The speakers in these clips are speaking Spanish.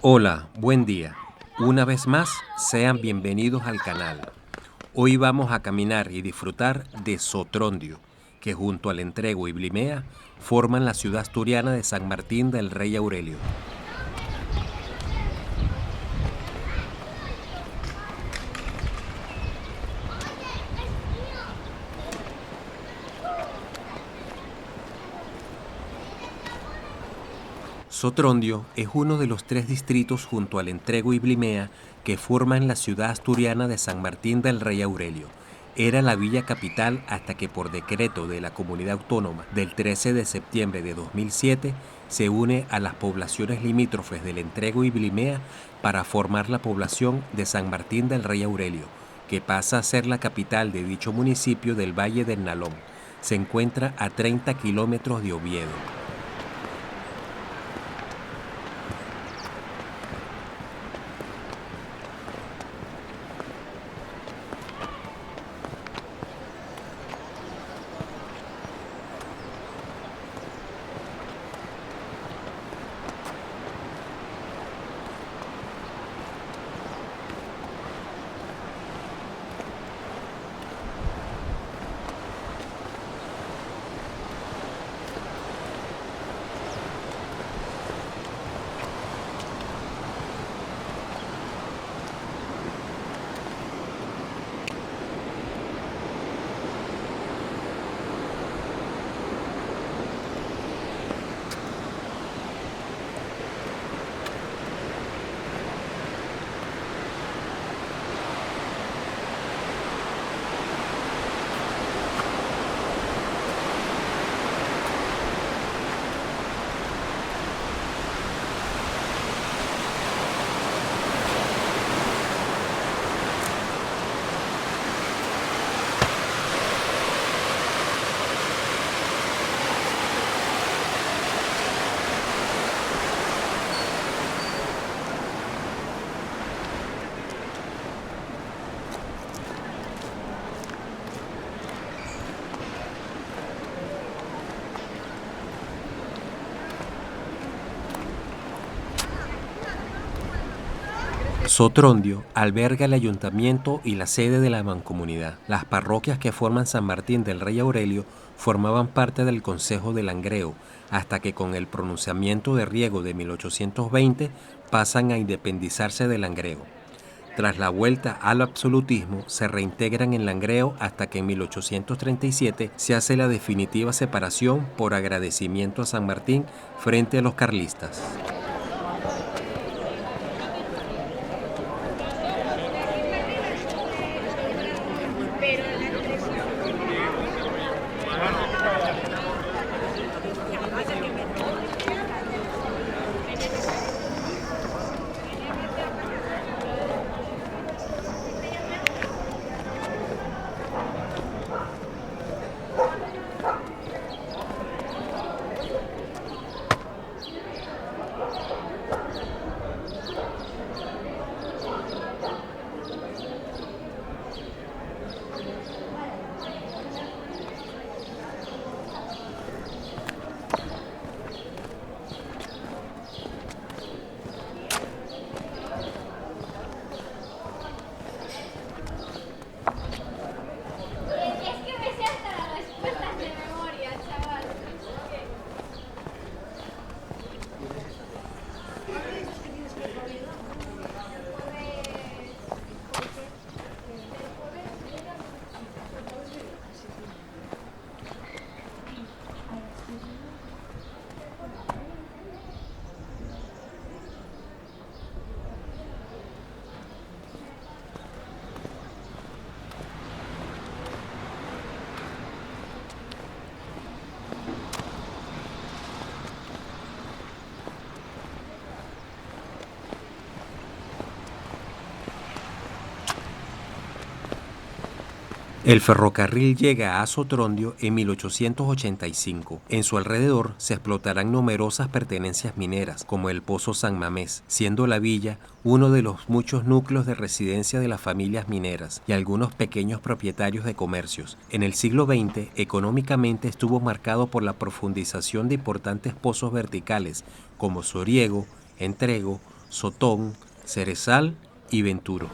Hola, buen día. Una vez más, sean bienvenidos al canal. Hoy vamos a caminar y disfrutar de Sotrondio, que junto al Entrego y Blimea forman la ciudad asturiana de San Martín del Rey Aurelio. Sotrondio es uno de los 3 distritos junto al Entrego y Blimea que forman la ciudad asturiana de San Martín del Rey Aurelio. Era la villa capital hasta que por decreto de la Comunidad Autónoma del 13 de septiembre de 2007 se une a las poblaciones limítrofes del Entrego y Blimea para formar la población de San Martín del Rey Aurelio, que pasa a ser la capital de dicho municipio del Valle del Nalón. Se encuentra a 30 kilómetros de Oviedo. Sotrondio alberga el ayuntamiento y la sede de la mancomunidad. Las parroquias que forman San Martín del Rey Aurelio formaban parte del concejo de Langreo, hasta que con el pronunciamiento de Riego de 1820 pasan a independizarse de Langreo. Tras la vuelta al absolutismo, se reintegran en Langreo hasta que en 1837 se hace la definitiva separación por agradecimiento a San Martín frente a los carlistas. El ferrocarril llega a Sotrondio en 1885. En su alrededor se explotarán numerosas pertenencias mineras, como el Pozo San Mamés, siendo la villa uno de los muchos núcleos de residencia de las familias mineras y algunos pequeños propietarios de comercios. En el siglo XX, económicamente estuvo marcado por la profundización de importantes pozos verticales, como Soriego, Entrego, Sotón, Cerezal y Venturo.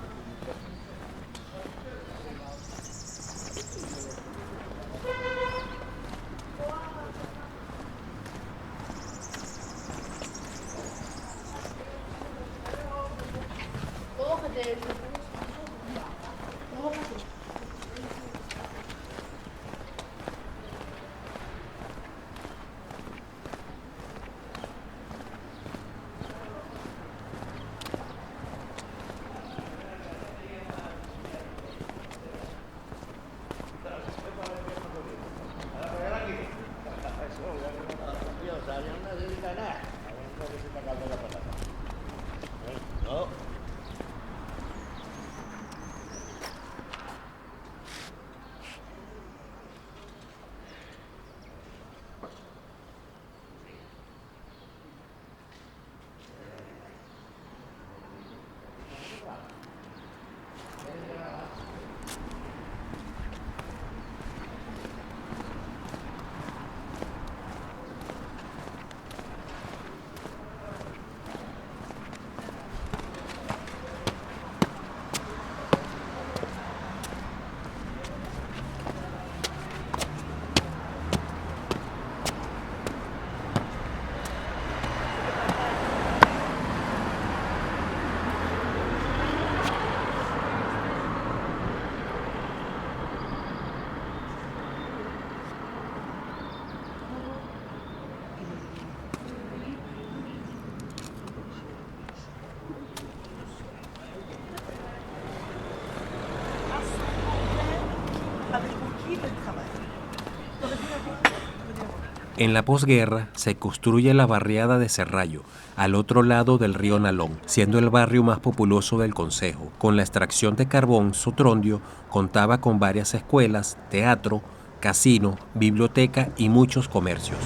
En la posguerra se construye la barriada de Serrallo, al otro lado del río Nalón, siendo el barrio más populoso del concejo. Con la extracción de carbón, Sotrondio contaba con varias escuelas, teatro, casino, biblioteca y muchos comercios.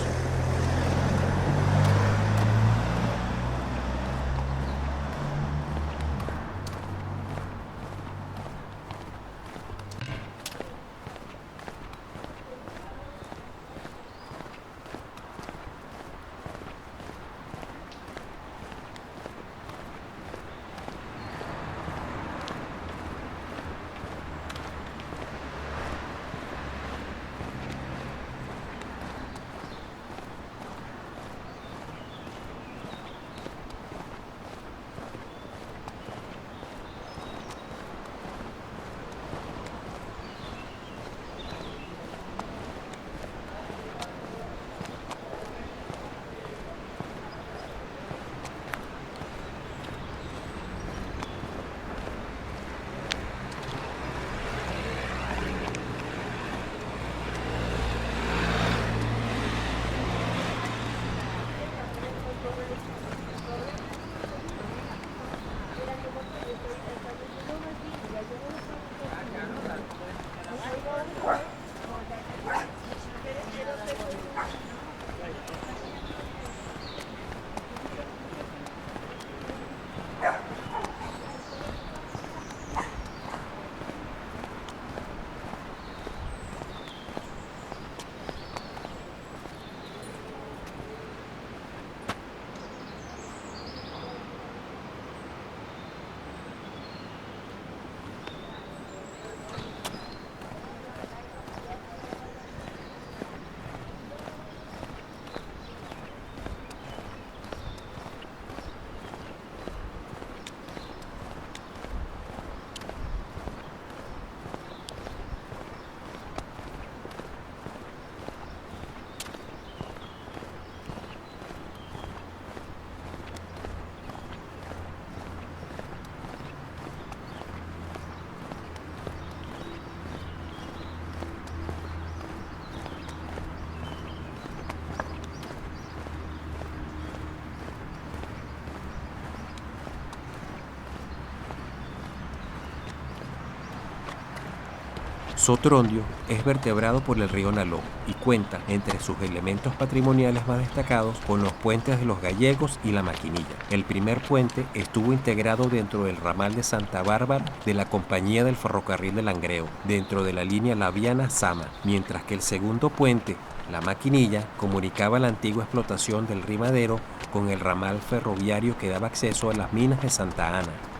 Sotrondio es vertebrado por el río Nalón y cuenta, entre sus elementos patrimoniales más destacados, con los puentes de los Gallegos y la Maquinilla. El primer puente estuvo integrado dentro del ramal de Santa Bárbara de la Compañía del Ferrocarril de Langreo, dentro de la línea Laviana-Sama, mientras que el segundo puente, la Maquinilla, comunicaba la antigua explotación del Río Madero con el ramal ferroviario que daba acceso a las minas de Santa Ana.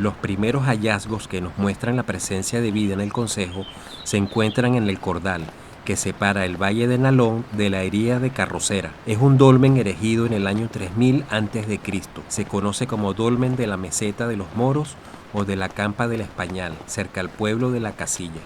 Los primeros hallazgos que nos muestran la presencia de vida en el concejo se encuentran en el cordal, que separa el valle de Nalón de la Hería de Carrocera. Es un dolmen erigido en el año 3000 a.C. Se conoce como dolmen de la meseta de los Moros o de la Campa del Español, cerca al pueblo de La Casilla.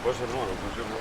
Pues no, pues no.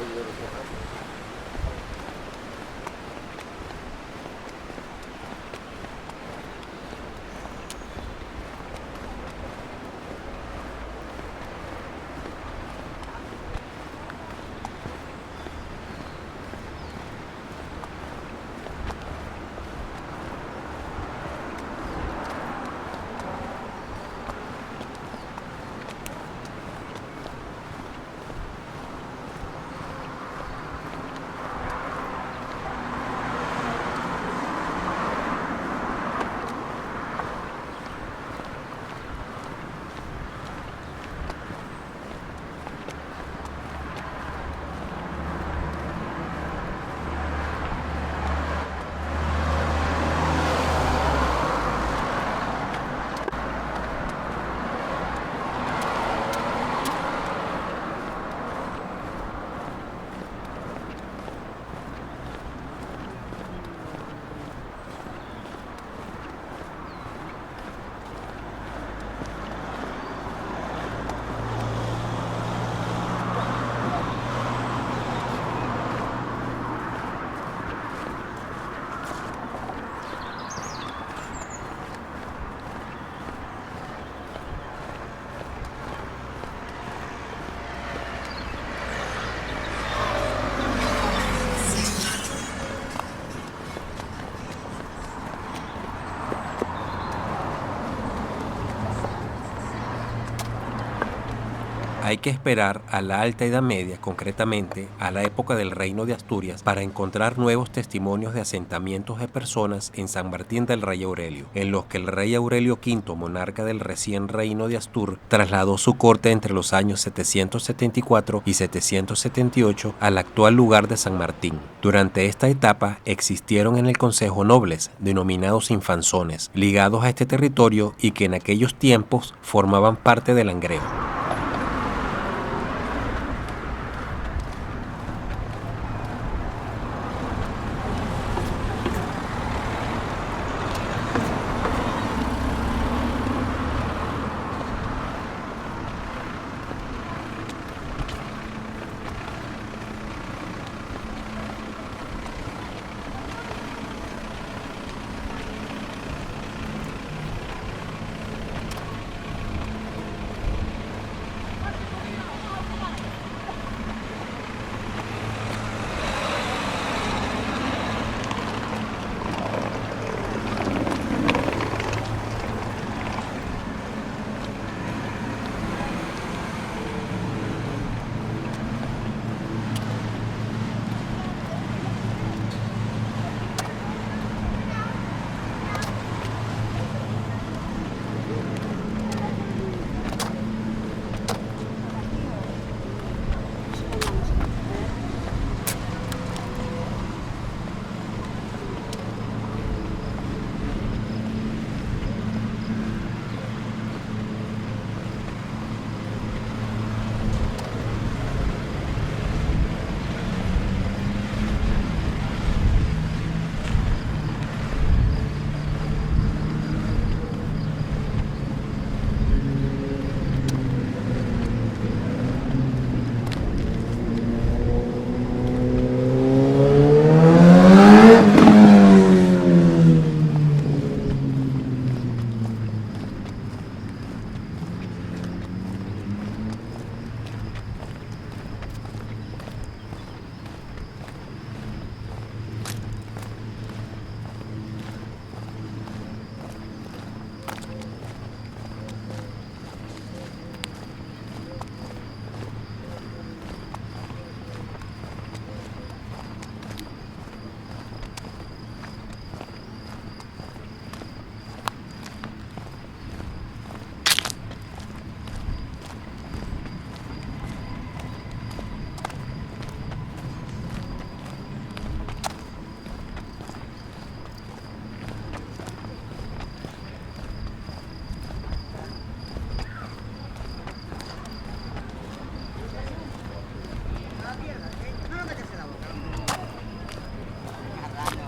Hay que esperar a la Alta Edad Media, concretamente a la época del Reino de Asturias, para encontrar nuevos testimonios de asentamientos de personas en San Martín del Rey Aurelio, en los que el rey Aurelio V, monarca del recién Reino de Astur, trasladó su corte entre los años 774 y 778 al actual lugar de San Martín. Durante esta etapa existieron en el concejo nobles, denominados infanzones, ligados a este territorio y que en aquellos tiempos formaban parte del Langreo.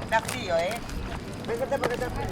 Está frío, ¿eh? Véngate porque está frío.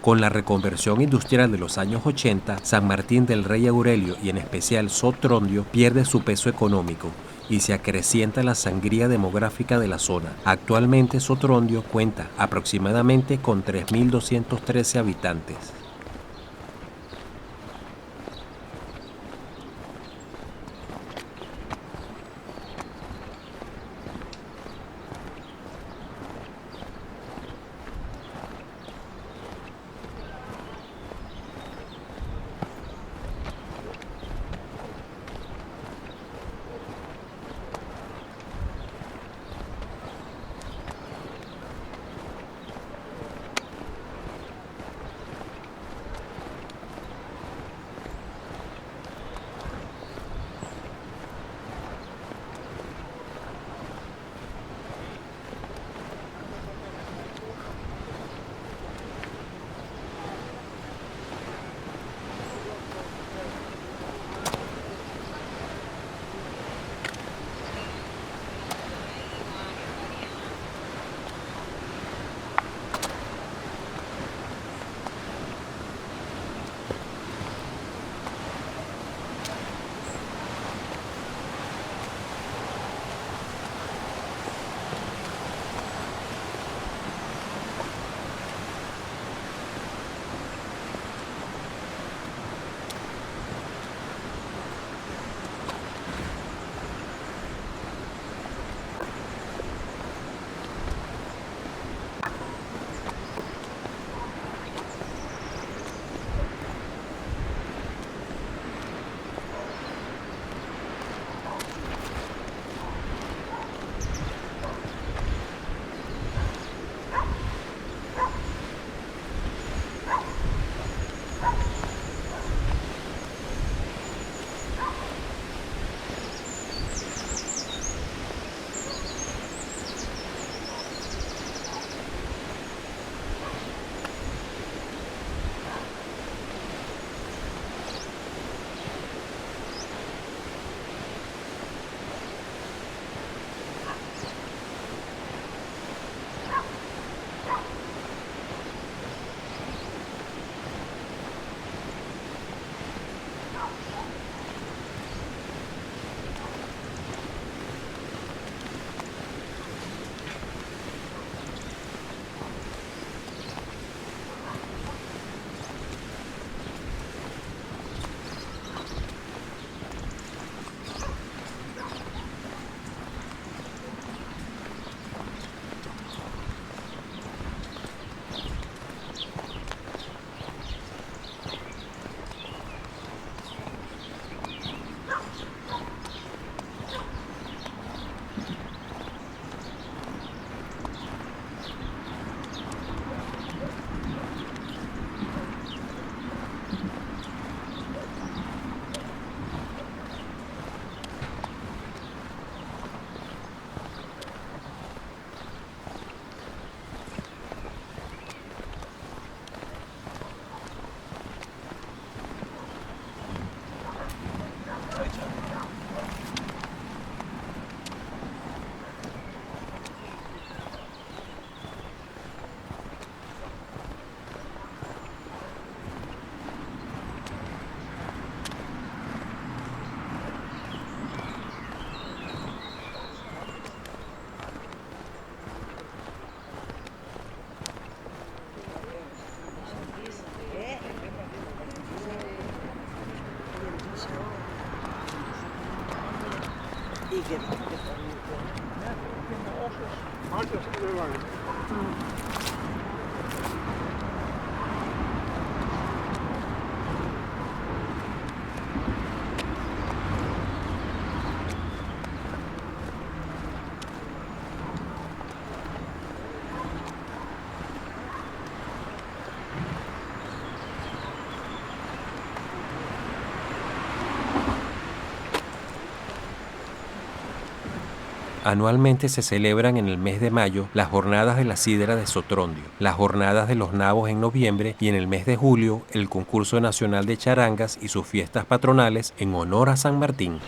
Con la reconversión industrial de los años 80, San Martín del Rey Aurelio y en especial Sotrondio pierde su peso económico y se acrecienta la sangría demográfica de la zona. Actualmente Sotrondio cuenta aproximadamente con 3.213 habitantes. Anualmente se celebran en el mes de mayo las jornadas de la sidra de Sotrondio, las jornadas de los nabos en noviembre y en el mes de julio el concurso nacional de charangas y sus fiestas patronales en honor a San Martín.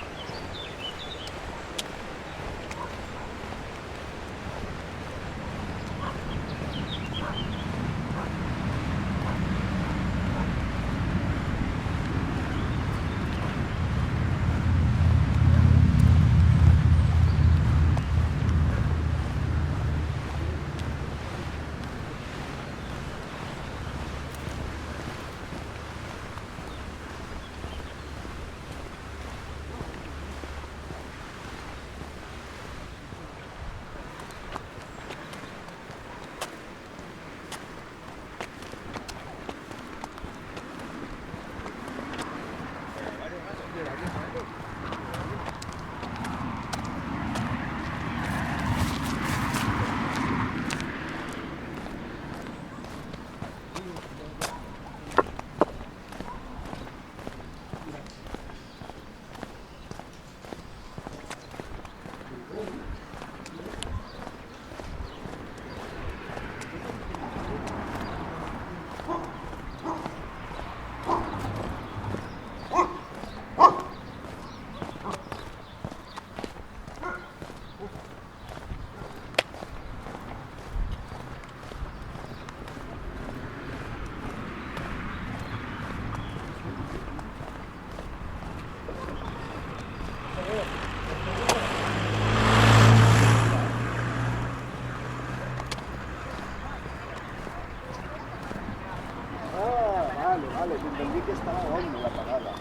Vale, entendí que estaba hondo la parada.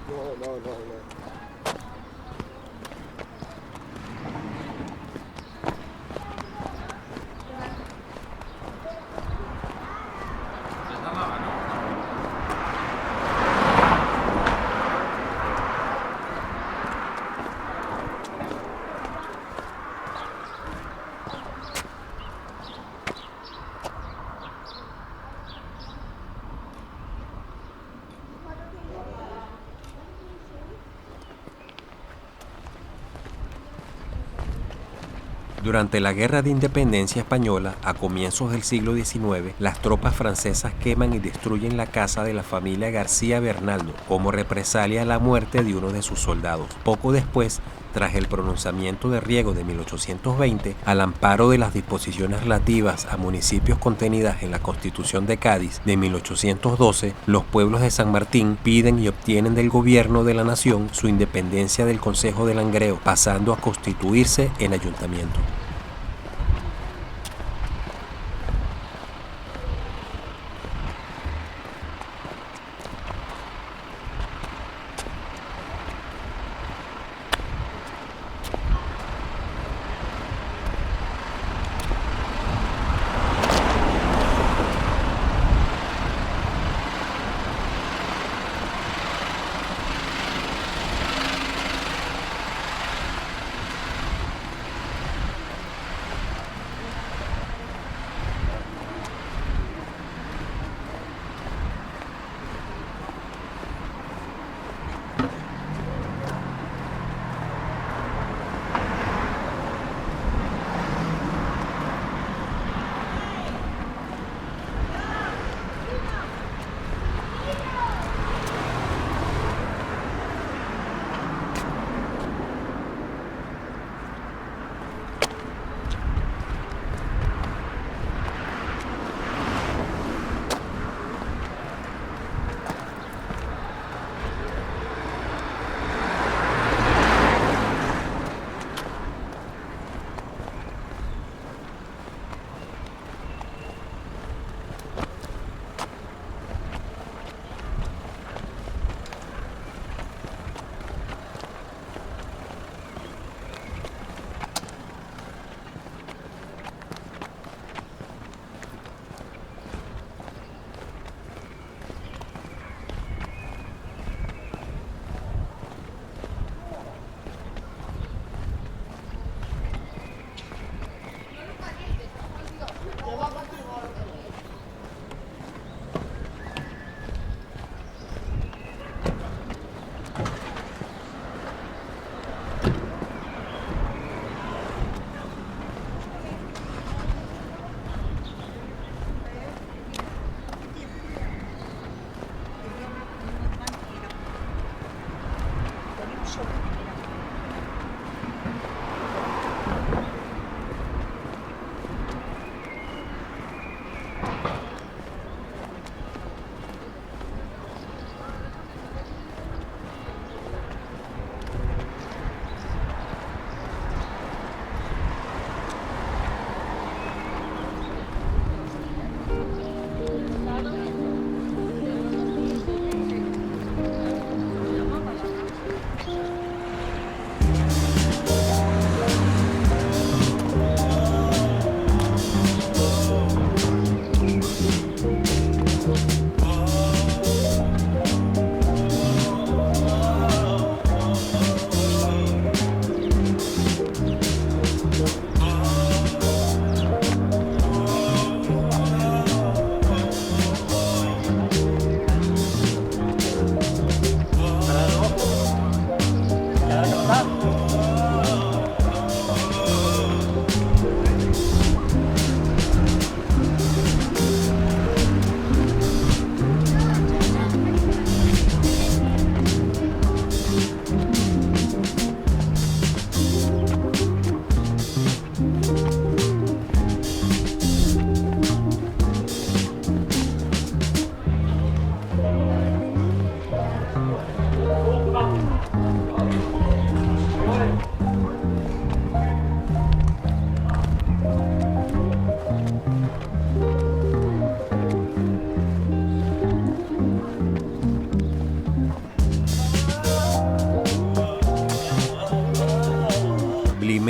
No. Durante la Guerra de Independencia Española, a comienzos del siglo XIX, las tropas francesas queman y destruyen la casa de la familia García Bernaldo como represalia a la muerte de uno de sus soldados. Poco después, tras el pronunciamiento de Riego de 1820, al amparo de las disposiciones relativas a municipios contenidas en la Constitución de Cádiz de 1812, los pueblos de San Martín piden y obtienen del gobierno de la nación su independencia del Concejo de Langreo, pasando a constituirse en ayuntamiento.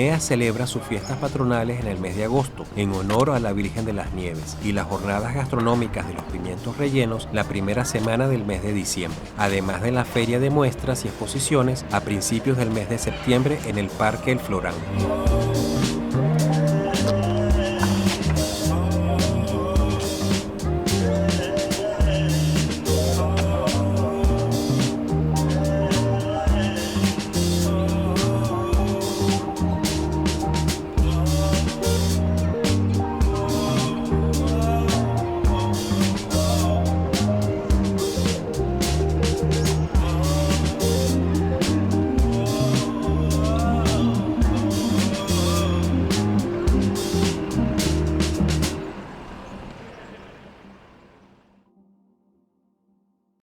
Iblimea celebra sus fiestas patronales en el mes de agosto, en honor a la Virgen de las Nieves, y las jornadas gastronómicas de los pimientos rellenos la primera semana del mes de diciembre, además de la feria de muestras y exposiciones a principios del mes de septiembre en el Parque El Florán.